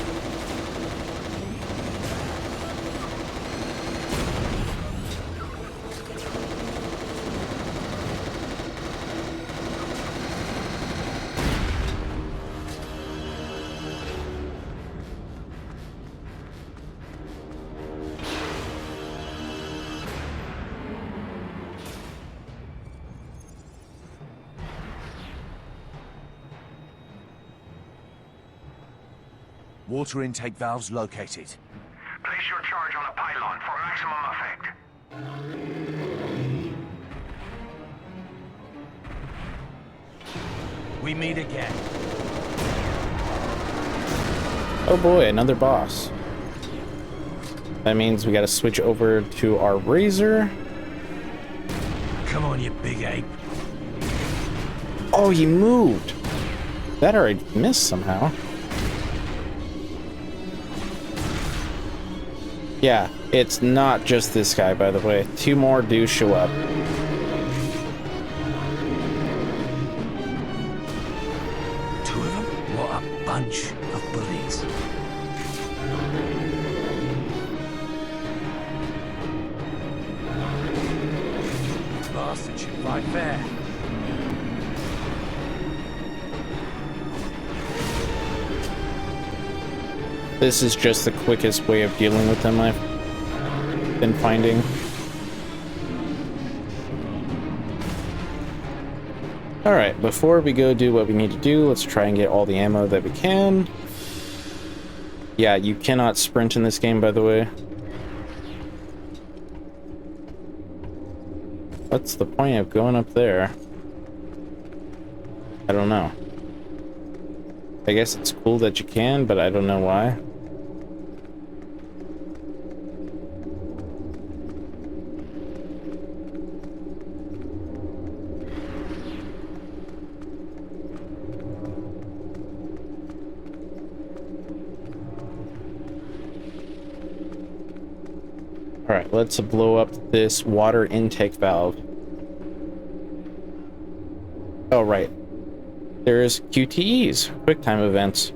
Water intake valves located. Place your charge on a pylon for maximum effect. We meet again. Oh boy, another boss. That means we gotta switch over to our razor. Come on, you big ape. Oh, he moved. That or I missed somehow. Yeah, it's not just this guy, by the way. Two more do show up. Two of them? What a bunch of bullies. Bastard should fight fair. This is just the quickest way of dealing with them I've been finding. Alright, before we go do what we need to do, let's try and get all the ammo that we can. Yeah, you cannot sprint in this game, by the way. What's the point of going up there? I don't know. I guess it's cool that you can, but I don't know why. Alright, let's blow up this water intake valve. Oh, right. There's QTEs, quick time events.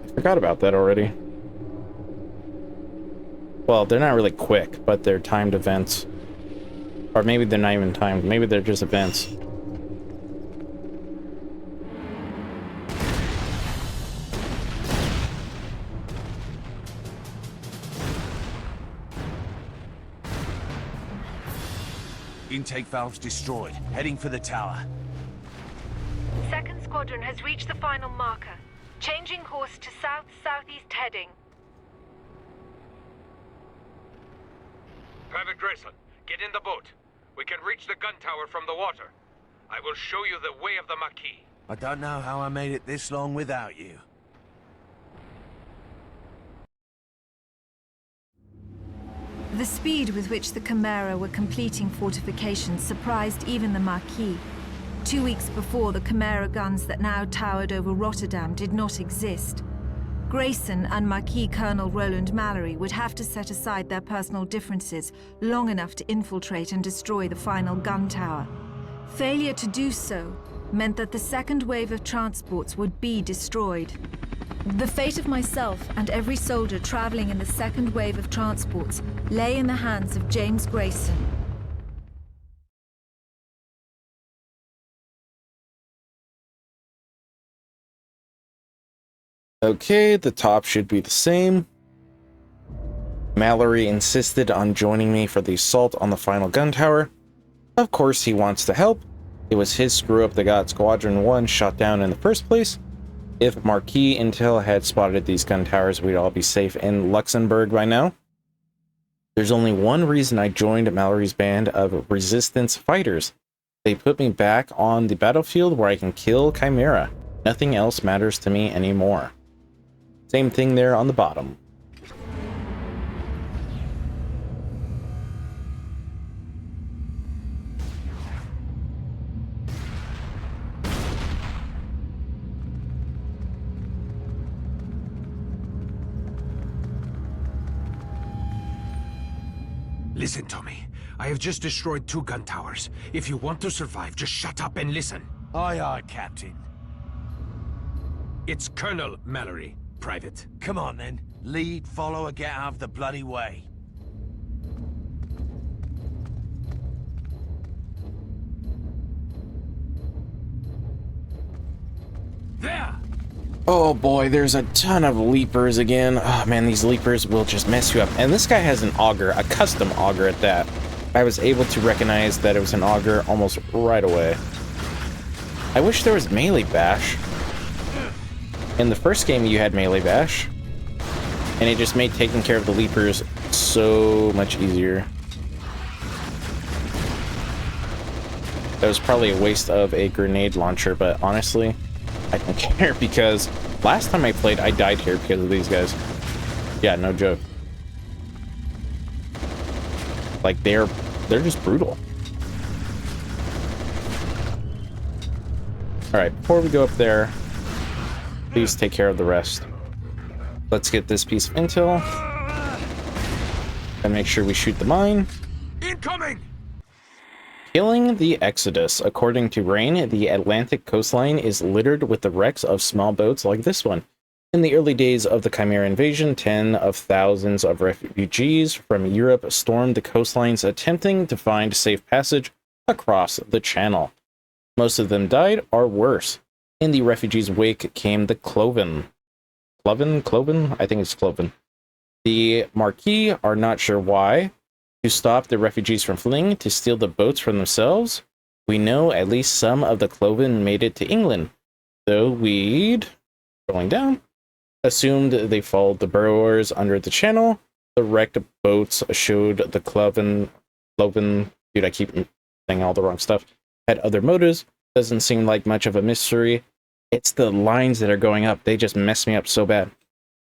I forgot about that already. Well, they're not really quick, but they're timed events. Or maybe they're not even timed, maybe they're just events. Intake valves destroyed. Heading for the tower. Second squadron has reached the final marker. Changing course to south-southeast heading. Private Grayson, get in the boat. We can reach the gun tower from the water. I will show you the way of the Maquis. I don't know how I made it this long without you. The speed with which the Chimera were completing fortifications surprised even the Maquis. 2 weeks before, the Chimera guns that now towered over Rotterdam did not exist. Grayson and Maquis Colonel Roland Mallory would have to set aside their personal differences long enough to infiltrate and destroy the final gun tower. Failure to do so meant that the second wave of transports would be destroyed. The fate of myself and every soldier traveling in the second wave of transports lay in the hands of James Grayson. Okay, the top should be the same. Mallory insisted on joining me for the assault on the final gun tower. Of course, he wants to help. It was his screw-up that got Squadron 1 shot down in the first place. If Maquis Intel had spotted these gun towers, we'd all be safe in Luxembourg by now. There's only one reason I joined Mallory's band of resistance fighters. They put me back on the battlefield where I can kill Chimera. Nothing else matters to me anymore. Same thing there on the bottom. Listen to me. I have just destroyed 2 gun towers. If you want to survive, just shut up and listen. Aye, aye, Captain. It's Colonel Mallory, Private. Come on, then. Lead, follow, or get out of the bloody way. There! Oh boy, there's a ton of leapers again. Oh man, these leapers will just mess you up. And this guy has an auger, a custom auger at that. I was able to recognize that it was an auger almost right away. I wish there was melee bash. In the first game you had melee bash, and it just made taking care of the leapers so much easier. That was probably a waste of a grenade launcher, but honestly, I don't care because last time I played, I died here because of these guys. Yeah, no joke. Like, they're just brutal. Alright, before we go up there, please take care of the rest. Let's get this piece of intel. And make sure we shoot the mine. Incoming! Killing the Exodus. According to Rain, the Atlantic coastline is littered with the wrecks of small boats like this one. In the early days of the Chimera invasion, tens of thousands of refugees from Europe stormed the coastlines attempting to find safe passage across the channel. Most of them died or worse. In the refugees' wake came the Cloven. Cloven? I think it's Cloven. The Maquis are not sure why. To stop the refugees from fleeing, to steal the boats from themselves. We know at least some of the Cloven made it to England, though we'd, going down, assumed they followed the burrowers under the channel. The wrecked boats showed the Cloven, dude, I keep saying all the wrong stuff, had other motives. Doesn't seem like much of a mystery. It's the lines that are going up. They just mess me up so bad.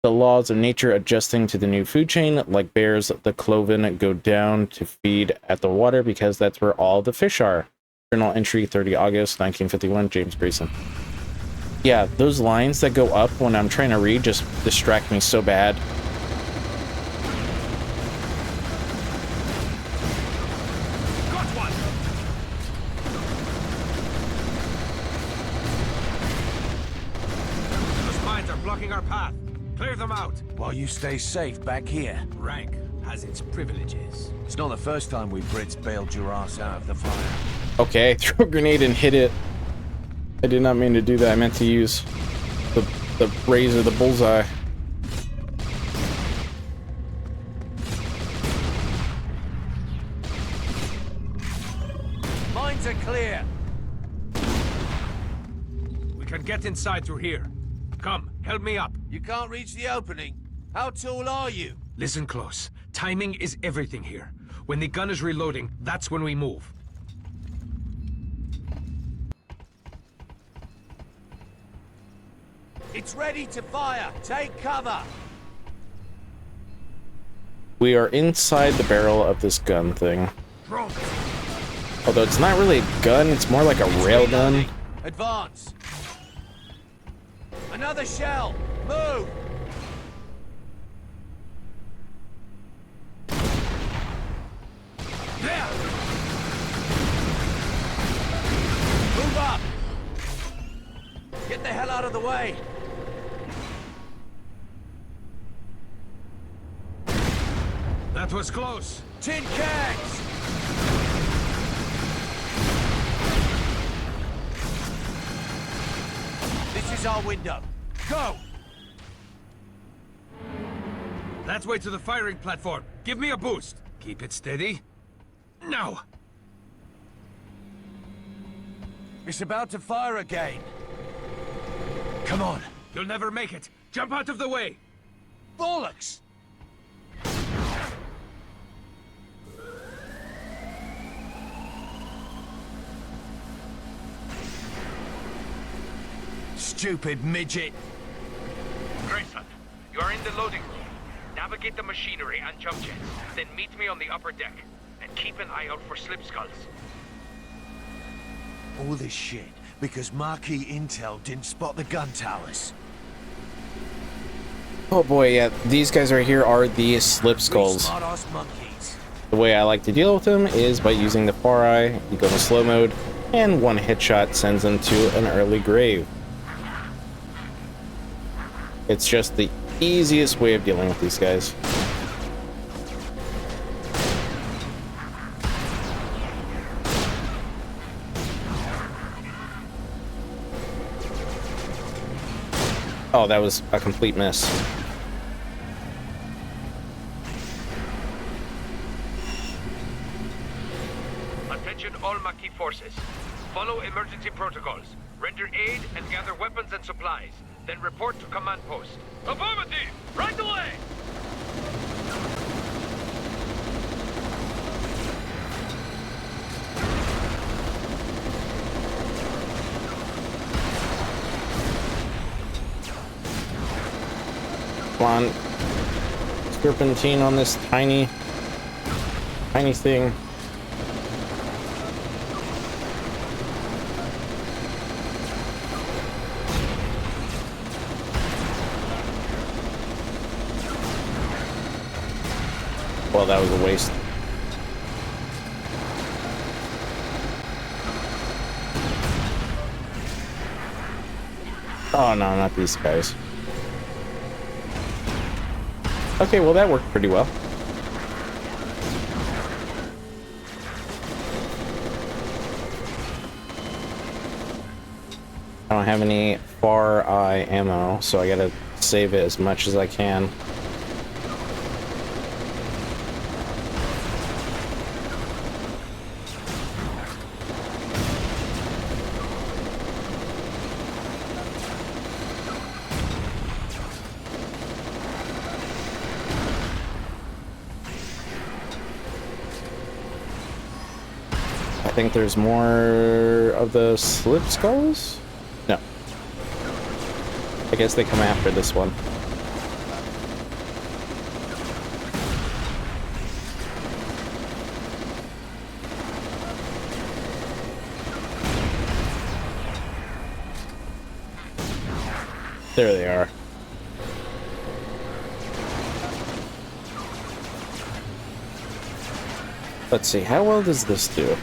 The laws of nature adjusting to the new food chain, like bears, the Cloven go down to feed at the water because that's where all the fish are. Journal entry 30 August 1951, James Grayson. Yeah, those lines that go up when I'm trying to read just distract me so bad. Got one! Those mines are blocking our path. Clear them out. While you stay safe back here. Rank has its privileges. It's not the first time we Brits bailed your ass out of the fire. Okay, throw a grenade and hit it. I did not mean to do that. I meant to use the razor, the bullseye. Mines are clear. We can get inside through here. Come, help me up. You can't reach the opening. How tall are you? Listen close. Timing is everything here. When the gun is reloading, that's when we move. It's ready to fire. Take cover. We are inside the barrel of this gun thing. Drone. Although it's not really a gun, it's more like a rail gun. Advance. Another shell. Move. Get the hell out of the way! That was close. Tin cans! This is our window. Go! That's way to the firing platform. Give me a boost. Keep it steady. Now! It's about to fire again. Come on. You'll never make it. Jump out of the way. Bollocks! Stupid midget. Grayson, you are in the loading room. Navigate the machinery and jump jets. Then meet me on the upper deck. And keep an eye out for slip skulls. All this shit because Maquis intel didn't spot the gun towers. Oh boy, yeah, these guys right here are the slip skulls. Smart-ass monkeys. The way I like to deal with them is by using the far eye. You go to slow mode, and one headshot sends them to an early grave. It's just the easiest way of dealing with these guys. Oh, that was a complete miss. Attention all Maquis forces. Follow emergency protocols. Render aid and gather weapons and supplies. Then report to command post. Affirmative! Right away! Come on. Serpentine on this tiny thing. Well, that was a waste. Oh no, not these guys. Okay, well that worked pretty well. I don't have any far eye ammo, so I gotta save it as much as I can. I think there's more of the slip skulls? No. I guess they come after this one. There they are. Let's see, how well does this do?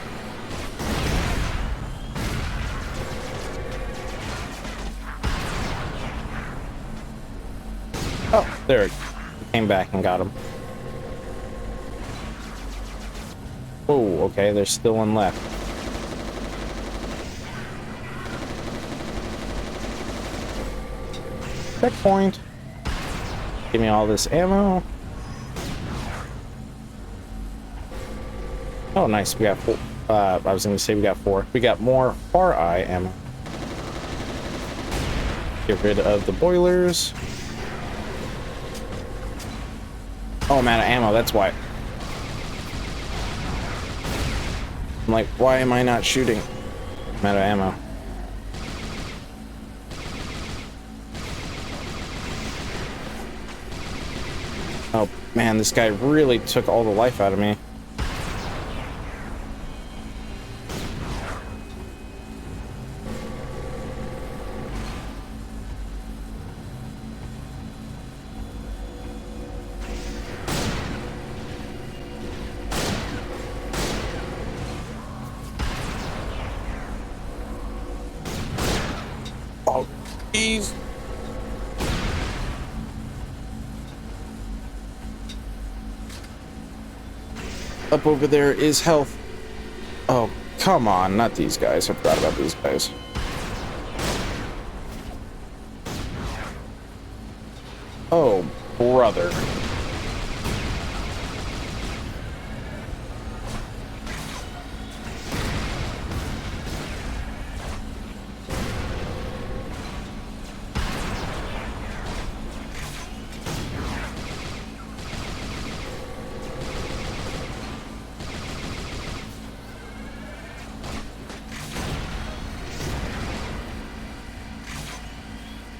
Oh, there it came back and got him. Oh, okay, there's still one left. Checkpoint. Give me all this ammo. Oh, nice. We got four. I was going to say we got four. We got more far eye ammo. Get rid of the boilers. Oh, I'm out of ammo. That's why. I'm like, why am I not shooting? I'm out of ammo. Oh, man, this guy really took all the life out of me. Jeez. Up over there is health. Oh, come on. Not these guys. I forgot about these guys. Oh, brother.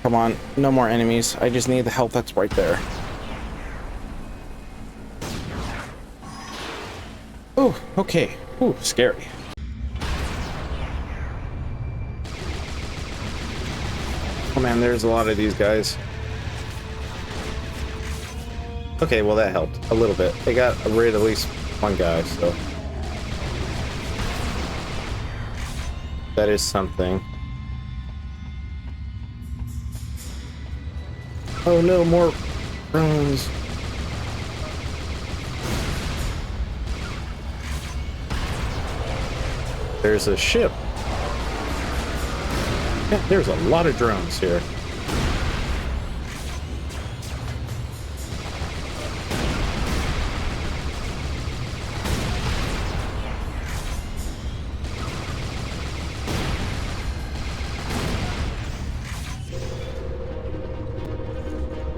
Come on, no more enemies. I just need the health that's right there. Oh, okay. Ooh, scary. Oh man, there's a lot of these guys. Okay, well that helped a little bit. They got rid of at least one guy, so that is something. Oh no, more drones. There's a ship. Yeah, there's a lot of drones here.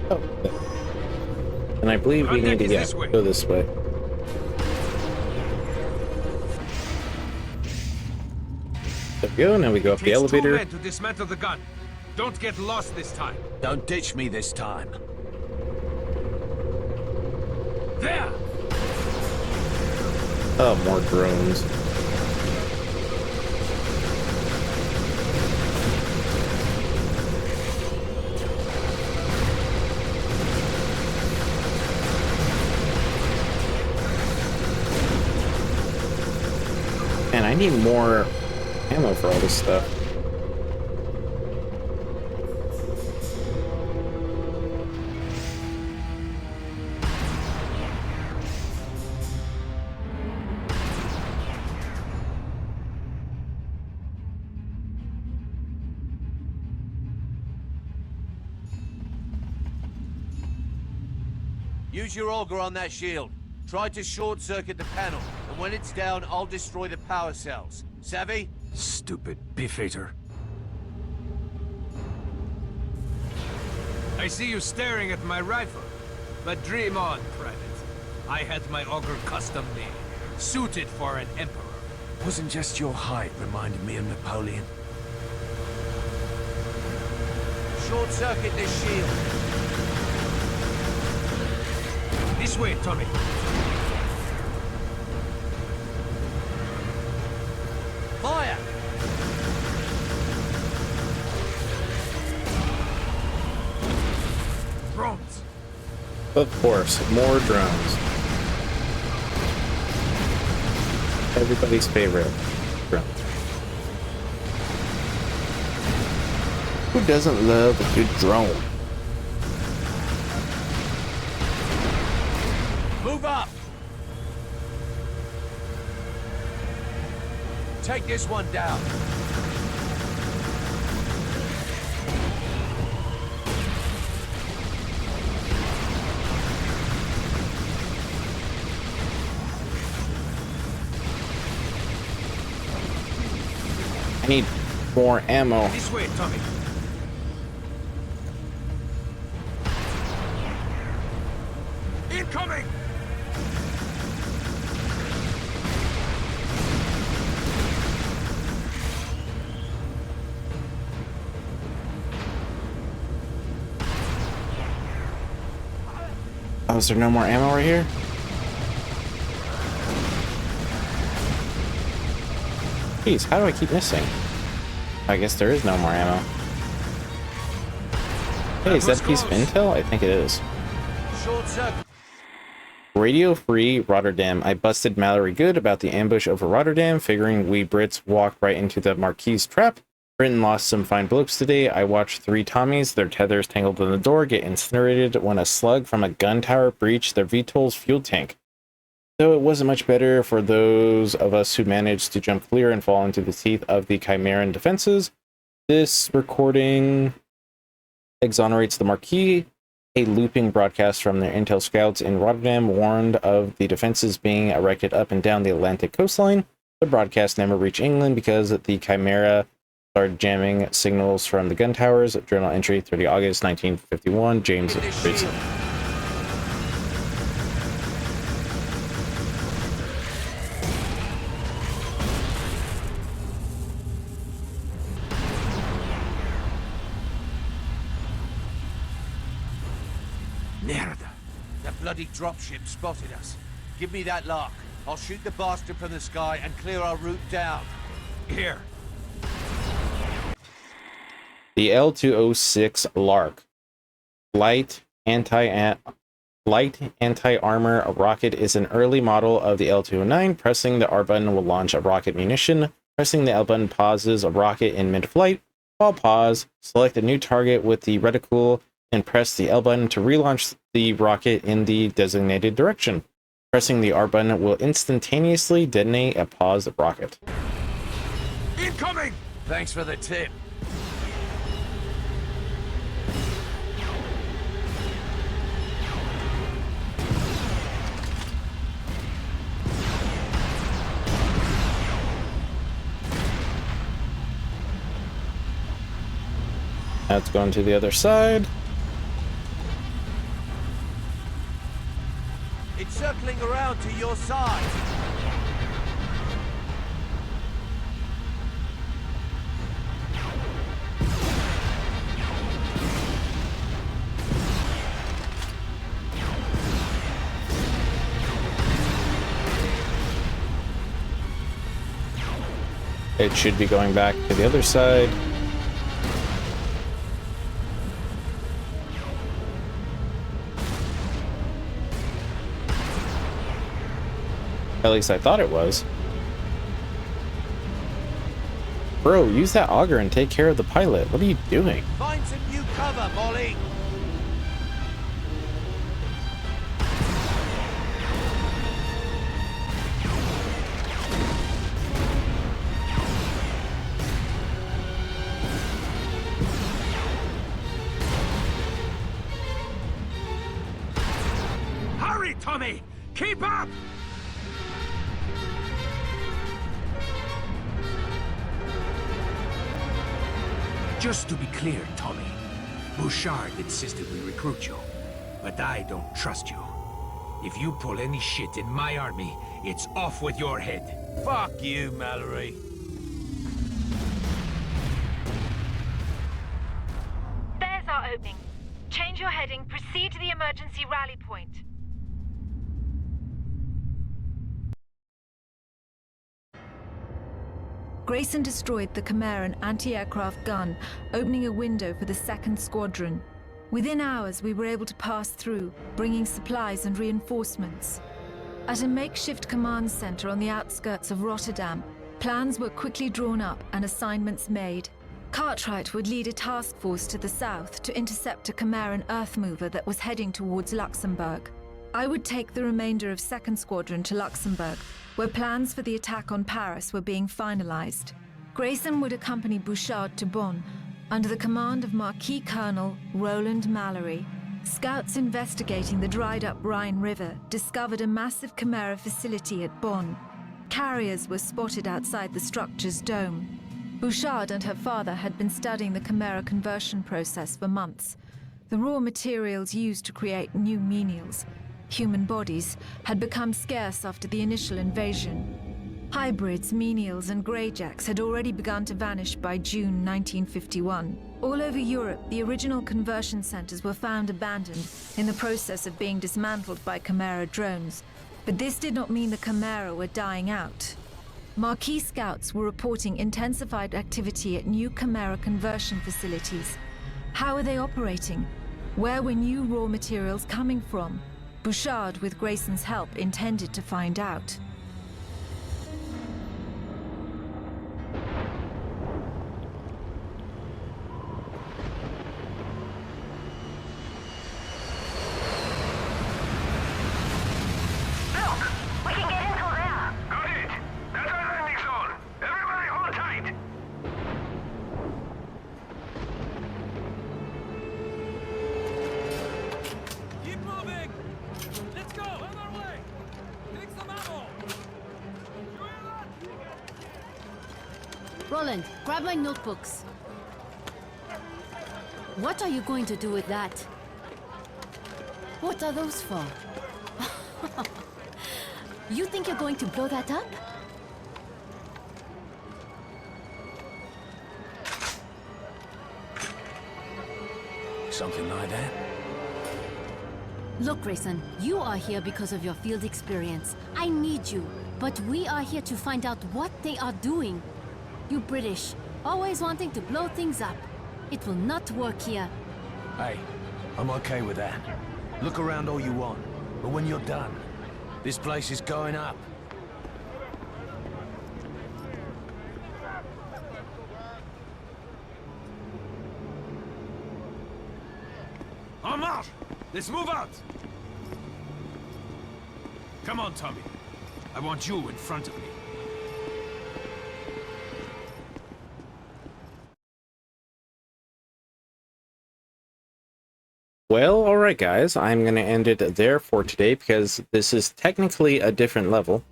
Oh, and I believe we need to go this way. There we go. Now we go up the elevator. 2 men to dismantle the gun. Don't get lost this time. Don't ditch me this time. There! Oh, more drones. Man, I need more ammo for all this stuff. Use your auger on that shield. Try to short-circuit the panel, and when it's down, I'll destroy the power cells. Savvy? Stupid beef-eater. I see you staring at my rifle. But dream on, Private. I had my auger custom-made, suited for an emperor. Wasn't just your height reminded me of Napoleon? Short-circuit this shield. This way, Tommy. Fire! Drones. Of course, more drones. Everybody's favorite drone. Who doesn't love a good drone? Move up! Take this one down. I need more ammo. This way, Tommy. Incoming! Oh, is there no more ammo right here? Jeez, how do I keep missing? I guess there is no more ammo. Hey, is that a piece of intel? I think it is. Short circuit. Radio Free Rotterdam. I busted Mallory good about the ambush over Rotterdam, figuring we Brits walked right into the Maquis trap. Britain lost some fine blokes today. I watched 3 Tommies, their tethers tangled in the door, get incinerated when a slug from a gun tower breached their VTOL's fuel tank. Though it wasn't much better for those of us who managed to jump clear and fall into the teeth of the Chimeran defenses. This recording exonerates the Maquis. A looping broadcast from their intel scouts in Rotterdam warned of the defenses being erected up and down the Atlantic coastline. The broadcast never reached England because the Chimera started jamming signals from the gun towers. Journal entry 30 August 1951. James Grayson. Merda. That bloody dropship spotted us. Give me that lock. I'll shoot the bastard from the sky and clear our route down. Here. The L-206 Lark. Light anti-armor rocket is an early model of the L-209. Pressing the R button will launch a rocket munition. Pressing the L button pauses a rocket in mid-flight. While pause, select a new target with the reticule and press the L button to relaunch the rocket in the designated direction. Pressing the R button will instantaneously detonate a paused rocket. Incoming! Thanks for the tip. That's going to the other side. It's circling around to your side. It should be going back to the other side. At least I thought it was. Bro, use that auger and take care of the pilot. What are you doing? Find some new cover, Molly. Hurry, Tommy! Keep up! Just to be clear, Tommy, Bouchard insisted we recruit you, but I don't trust you. If you pull any shit in my army, it's off with your head. Fuck you, Mallory. There's our opening. Change your heading, proceed to the emergency rally point. Grayson destroyed the Chimeran anti-aircraft gun, opening a window for the 2nd Squadron. Within hours, we were able to pass through, bringing supplies and reinforcements. At a makeshift command center on the outskirts of Rotterdam, plans were quickly drawn up and assignments made. Cartwright would lead a task force to the south to intercept a Chimeran earth mover that was heading towards Luxembourg. I would take the remainder of 2nd Squadron to Luxembourg, where plans for the attack on Paris were being finalized. Grayson would accompany Bouchard to Bonn, under the command of Maquis Colonel Roland Mallory. Scouts investigating the dried-up Rhine River discovered a massive Chimera facility at Bonn. Carriers were spotted outside the structure's dome. Bouchard and her father had been studying the Chimera conversion process for months. The raw materials used to create new menials, human bodies, had become scarce after the initial invasion. Hybrids, menials, and greyjacks had already begun to vanish by June 1951. All over Europe, the original conversion centers were found abandoned, in the process of being dismantled by Chimera drones. But this did not mean the Chimera were dying out. Maquis scouts were reporting intensified activity at new Chimera conversion facilities. How were they operating? Where were new raw materials coming from? Bouchard, with Grayson's help, intended to find out. Roland, grab my notebooks. What are you going to do with that? What are those for? You think you're going to blow that up? Something like that? Look, Grayson, you are here because of your field experience. I need you, but we are here to find out what they are doing. You British, always wanting to blow things up. It will not work here. Hey, I'm okay with that. Look around all you want, but when you're done, this place is going up. En marche! Let's move out! Come on, Tommy. I want you in front of me. Well, alright guys, I'm going to end it there for today because this is technically a different level.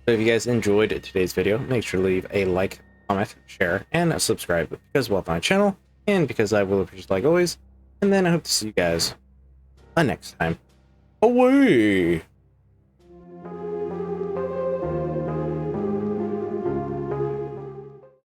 So if you guys enjoyed today's video, make sure to leave a like, comment, share, and subscribe because well my channel, and because I will appreciate like always. And then I hope to see you guys next time. Away!